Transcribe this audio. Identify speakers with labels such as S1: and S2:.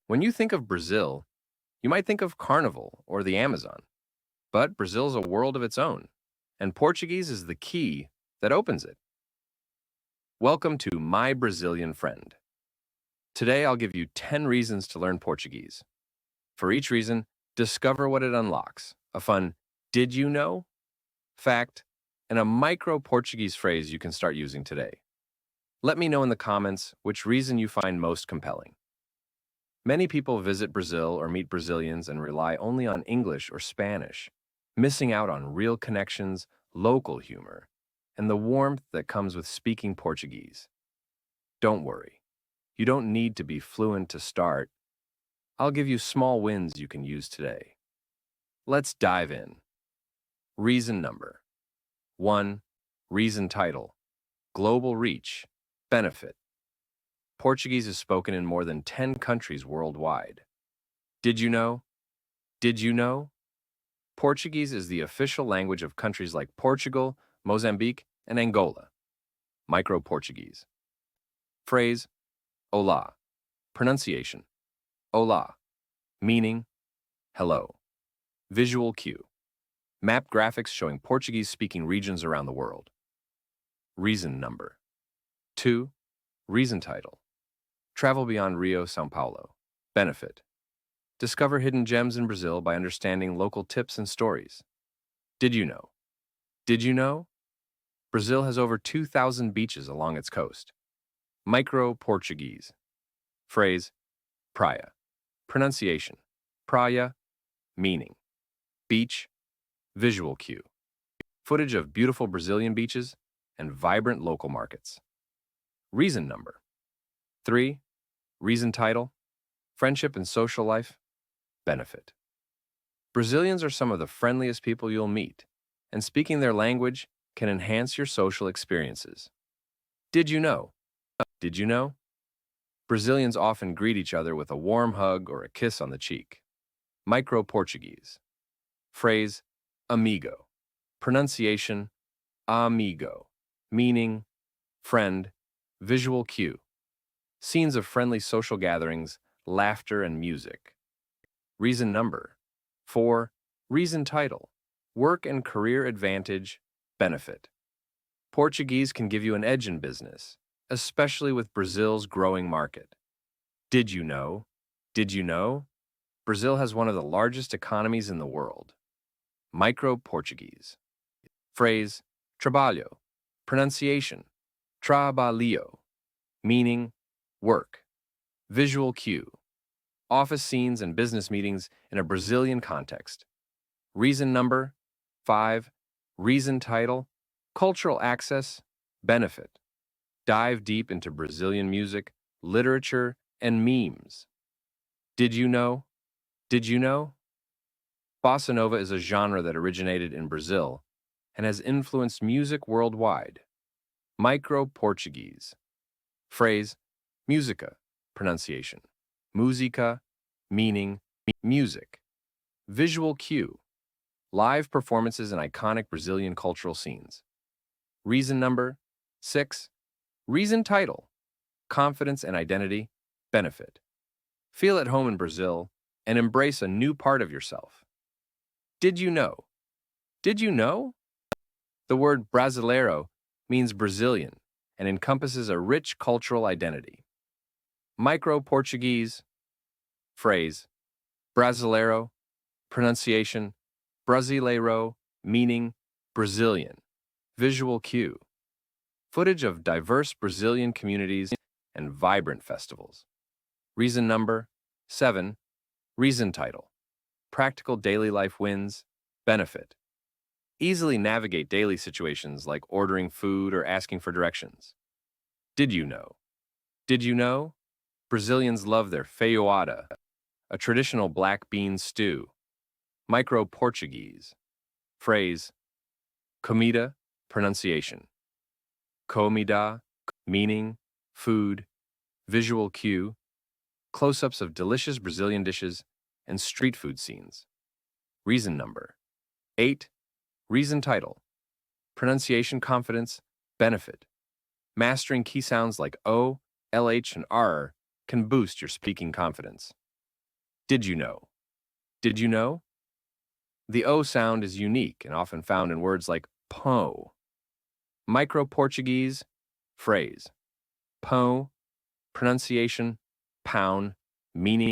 S1: When you think of Brazil, you might think of Carnival or the Amazon, but Brazil's a world of its own, and Portuguese is the key that opens it. Welcome to My Brazilian Friend. Today I'll give you 10 reasons to learn Portuguese. For each reason, discover what it unlocks, a fun did you know fact, and a micro Portuguese phrase you can start using today. Let me know in the comments which reason you find most compelling. Many people visit Brazil or meet Brazilians and rely only on English or Spanish, missing out on real connections, local humor, and the warmth that comes with speaking Portuguese. Don't worry. You don't need to be fluent to start. I'll give you small wins you can use today. Let's dive in. Reason number 1. Reason title. Global reach. Benefit. Portuguese is spoken in more than 10 countries worldwide. Did you know? Did you know? Portuguese is the official language of countries like Portugal, Mozambique, and Angola. Micro-Portuguese. Phrase, olá. Pronunciation, olá. Meaning, hello. Visual cue. Map graphics showing Portuguese-speaking regions around the world. Reason number 2. Reason title. Travel beyond Rio, São Paulo. Benefit. Discover hidden gems in Brazil by understanding local tips and stories. Did you know? Did you know? Brazil has over 2,000 beaches along its coast. Micro-Portuguese. Phrase, praia. Pronunciation, praia. Meaning, beach. Visual cue. Footage of beautiful Brazilian beaches and vibrant local markets. Reason number 3. Reason title. Friendship and social life. Benefit. Brazilians are some of the friendliest people you'll meet, and speaking their language can enhance your social experiences. Did you know? Did you know? Brazilians often greet each other with a warm hug or a kiss on the cheek. Micro-Portuguese. Phrase, amigo. Pronunciation, amigo. Meaning, friend. Visual cue. Scenes of friendly social gatherings, laughter, and music. Reason number 4. Reason title. Work and career advantage. Benefit. Portuguese can give you an edge in business, especially with Brazil's growing market. Did you know? Did you know? Brazil has one of the largest economies in the world. Micro-Portuguese. Phrase, trabalho. Pronunciation, trabalho. Meaning, work. Visual cue. Office scenes and business meetings in a Brazilian context. Reason number 5. Reason title. Cultural access. Benefit. Dive deep into Brazilian music, literature, and memes. Did you know? Did you know? Bossa Nova is a genre that originated in Brazil and has influenced music worldwide. Micro-Portuguese. Phrase, musica. Pronunciation, música. Meaning, music. Visual cue. Live performances in iconic Brazilian cultural scenes. Reason number 6. Reason title. Confidence and identity. Benefit. Feel at home in Brazil and embrace a new part of yourself. Did you know? Did you know? The word brasileiro means Brazilian and encompasses a rich cultural identity. Micro-Portuguese. Phrase, brasileiro. Pronunciation, brasileiro. Meaning, Brazilian. Visual cue. Footage of diverse Brazilian communities and vibrant festivals. Reason number 7. Reason title. Practical daily life wins. Benefit. Easily navigate daily situations like ordering food or asking for directions. Did you know? Did you know? Brazilians love their feijoada, a traditional black bean stew. Micro-Portuguese. Phrase, comida. Pronunciation, comida. Meaning, food. Visual cue. Close-ups of delicious Brazilian dishes and street food scenes. Reason number 8. Reason title. Pronunciation confidence. Benefit. Mastering key sounds like O, LH, and R can boost your speaking confidence. Did you know? Did you know? The O sound is unique and often found in words like po. Micro-Portuguese, phrase. Po, pronunciation, pound, meaning